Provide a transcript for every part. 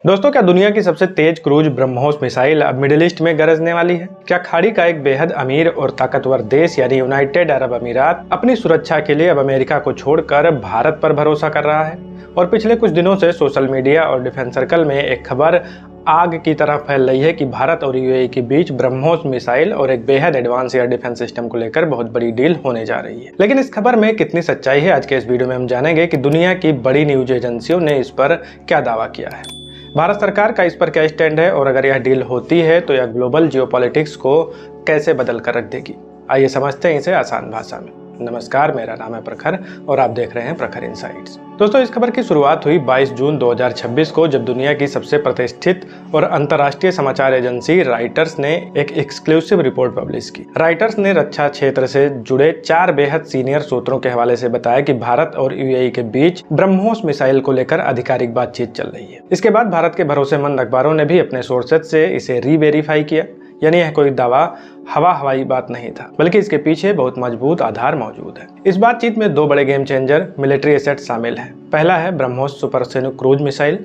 दोस्तों, क्या दुनिया की सबसे तेज क्रूज ब्रह्मोस मिसाइल अब मिडिल ईस्ट में गरजने वाली है? क्या खाड़ी का एक बेहद अमीर और ताकतवर देश यानी यूनाइटेड अरब अमीरात अपनी सुरक्षा के लिए अब अमेरिका को छोड़कर भारत पर भरोसा कर रहा है? और पिछले कुछ दिनों से सोशल मीडिया और डिफेंस सर्कल में एक खबर आग की तरह फैल रही है कि भारत और यूएई के बीच ब्रह्मोस मिसाइल और एक बेहद एडवांस एयर डिफेंस सिस्टम को लेकर बहुत बड़ी डील होने जा रही है। लेकिन इस खबर में कितनी सच्चाई है, आज के इस वीडियो में हम जानेंगे कि दुनिया की बड़ी न्यूज एजेंसियों ने इस पर क्या दावा किया है, भारत सरकार का इस पर क्या स्टैंड है और अगर यह डील होती है तो यह ग्लोबल जियोपॉलिटिक्स को कैसे बदल कर रख देगी। आइए समझते हैं इसे आसान भाषा में। नमस्कार, मेरा नाम है प्रखर और आप देख रहे हैं प्रखर इनसाइट्स। दोस्तों, इस खबर की शुरुआत हुई 22 जून 2026 को, जब दुनिया की सबसे प्रतिष्ठित और अंतर्राष्ट्रीय समाचार एजेंसी राइटर्स ने एक एक्सक्लूसिव रिपोर्ट पब्लिश की। राइटर्स ने रक्षा क्षेत्र से जुड़े 4 बेहद सीनियर सूत्रों के हवाले से बताया कि भारत और यूएई के बीच ब्रह्मोस मिसाइल को लेकर आधिकारिक बातचीत चल रही है। इसके बाद भारत के भरोसेमंद अखबारों ने भी अपने सोर्सेज से इसे रीवेरीफाई किया, यानी यह कोई दावा हवाई बात नहीं था, बल्कि इसके पीछे बहुत मजबूत आधार मौजूद है। इस बातचीत में 2 बड़े गेम चेंजर मिलिट्री एसेट शामिल हैं। पहला है ब्रह्मोस सुपरसोनिक क्रूज मिसाइल।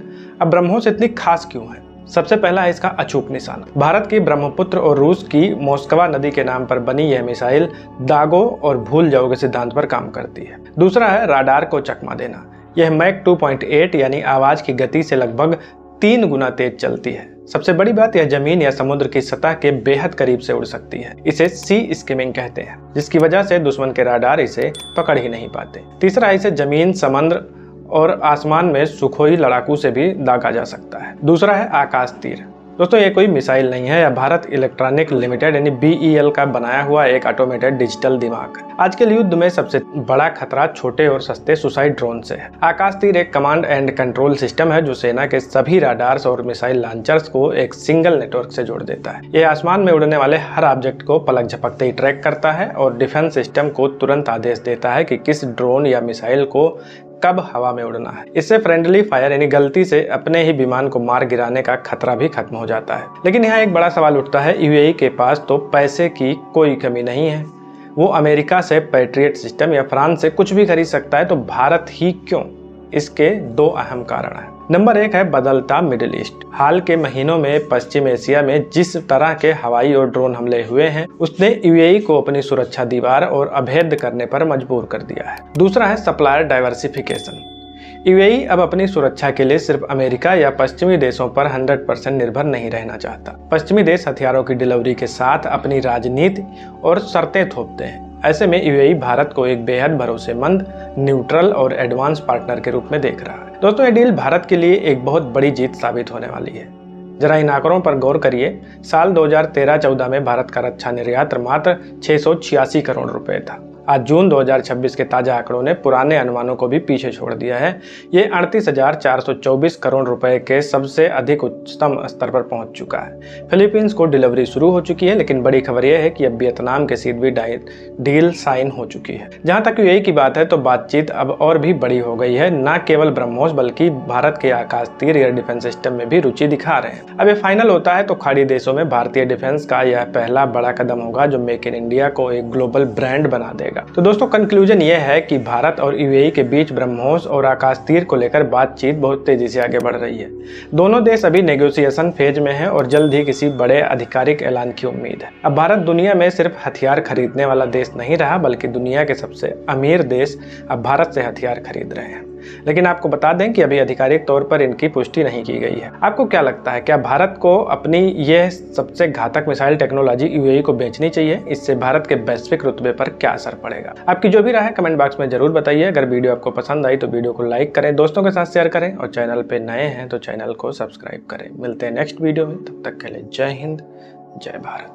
अब ब्रह्मोस इतनी खास क्यों है? सबसे पहला है इसका अचूक निशाना। भारत की ब्रह्मपुत्र और रूस की मोस्कवा नदी के नाम पर बनी यह मिसाइल दागो और भूल जाओ के सिद्धांत पर काम करती है। दूसरा है राडार को चकमा देना। यह मैक 2.8 यानी आवाज की गति से लगभग 3 गुना तेज चलती है। सबसे बड़ी बात, यह जमीन या समुद्र की सतह के बेहद करीब से उड़ सकती है। इसे सी स्किमिंग कहते हैं, जिसकी वजह से दुश्मन के राडार इसे पकड़ ही नहीं पाते। तीसरा, इसे जमीन, समुद्र और आसमान में सुखोई लड़ाकू से भी दागा जा सकता है। दूसरा है आकाश तीर। दोस्तों, ये कोई मिसाइल नहीं है, यह भारत इलेक्ट्रॉनिक लिमिटेड यानी BEL का बनाया हुआ एक ऑटोमेटेड डिजिटल दिमाग है। आज के युद्ध में सबसे बड़ा खतरा छोटे और सस्ते सुसाइड ड्रोन से है। आकाश तीर एक कमांड एंड कंट्रोल सिस्टम है जो सेना के सभी राडार्स और मिसाइल लॉन्चर्स को एक सिंगल नेटवर्क से जोड़ देता है। यह आसमान में उड़ने वाले हर ऑब्जेक्ट को पलक झपकते ही ट्रैक करता है और डिफेंस सिस्टम को तुरंत आदेश देता है कि किस ड्रोन या मिसाइल को कब हवा में उड़ना है। इससे फ्रेंडली फायर यानी गलती से अपने ही विमान को मार गिराने का खतरा भी खत्म हो जाता है। लेकिन यहाँ एक बड़ा सवाल उठता है, यूएई के पास तो पैसे की कोई कमी नहीं है, वो अमेरिका से पैट्रियट सिस्टम या फ्रांस से कुछ भी खरीद सकता है, तो भारत ही क्यों? इसके 2 अहम कारण हैं। नंबर 1 है बदलता मिडिल ईस्ट। हाल के महीनों में पश्चिम एशिया में जिस तरह के हवाई और ड्रोन हमले हुए हैं, उसने यूएई को अपनी सुरक्षा दीवार और अभेद्य करने पर मजबूर कर दिया है। दूसरा है सप्लायर डाइवर्सिफिकेशन। यूएई अब अपनी सुरक्षा के लिए सिर्फ अमेरिका या पश्चिमी देशों पर 100% निर्भर नहीं रहना चाहता। पश्चिमी देश हथियारों की डिलीवरी के साथ अपनी राजनीति और शर्तें थोपते हैं। ऐसे में यूएई भारत को एक बेहद भरोसेमंद, न्यूट्रल और एडवांस पार्टनर के रूप में देख रहा है। दोस्तों, ये डील भारत के लिए एक बहुत बड़ी जीत साबित होने वाली है। जरा इन आंकड़ों पर गौर करिए। साल 2013-14 में भारत का रक्षा निर्यात मात्र 686 करोड़ रुपए था। आज जून 2026 के ताजा आंकड़ों ने पुराने अनुमानों को भी पीछे छोड़ दिया है। ये 38,424 करोड़ रुपए के सबसे अधिक उच्चतम स्तर पर पहुंच चुका है। फिलीपींस को डिलीवरी शुरू हो चुकी है, लेकिन बड़ी खबर यह है कि अब वियतनाम के साथ भी डील साइन हो चुकी है। जहां तक यूएई की बात है तो बातचीत अब और भी बड़ी हो गई है। न केवल ब्रह्मोस बल्कि भारत के आकाश तीर एयर डिफेंस सिस्टम में भी रुचि दिखा रहे हैं। अब ये फाइनल होता है तो खाड़ी देशों में भारतीय डिफेंस का यह पहला बड़ा कदम होगा जो मेक इन इंडिया को एक ग्लोबल ब्रांड बना देगा। तो दोस्तों, कंक्लूजन ये है कि भारत और यूएई के बीच ब्रह्मोस और आकाश तीर को लेकर बातचीत बहुत तेजी से आगे बढ़ रही है। दोनों देश अभी नेगोशिएशन फेज में हैं और जल्द ही किसी बड़े आधिकारिक ऐलान की उम्मीद है। अब भारत दुनिया में सिर्फ हथियार खरीदने वाला देश नहीं रहा, बल्कि दुनिया के सबसे अमीर देश अब भारत से हथियार खरीद रहे हैं। लेकिन आपको बता दें कि अभी आधिकारिक तौर पर इनकी पुष्टि नहीं की गई है। आपको क्या लगता है, क्या भारत को अपनी यह सबसे घातक मिसाइल टेक्नोलॉजी यूएई को बेचनी चाहिए? इससे भारत के वैश्विक रुतबे पर क्या असर पड़ेगा? आपकी जो भी राय है कमेंट बॉक्स में जरूर बताइए। अगर वीडियो आपको पसंद आई तो वीडियो को लाइक करें, दोस्तों के साथ शेयर करें और चैनल पे नए हैं तो चैनल को सब्सक्राइब करें। मिलते हैं नेक्स्ट वीडियो में, तब तक के लिए जय हिंद, जय भारत।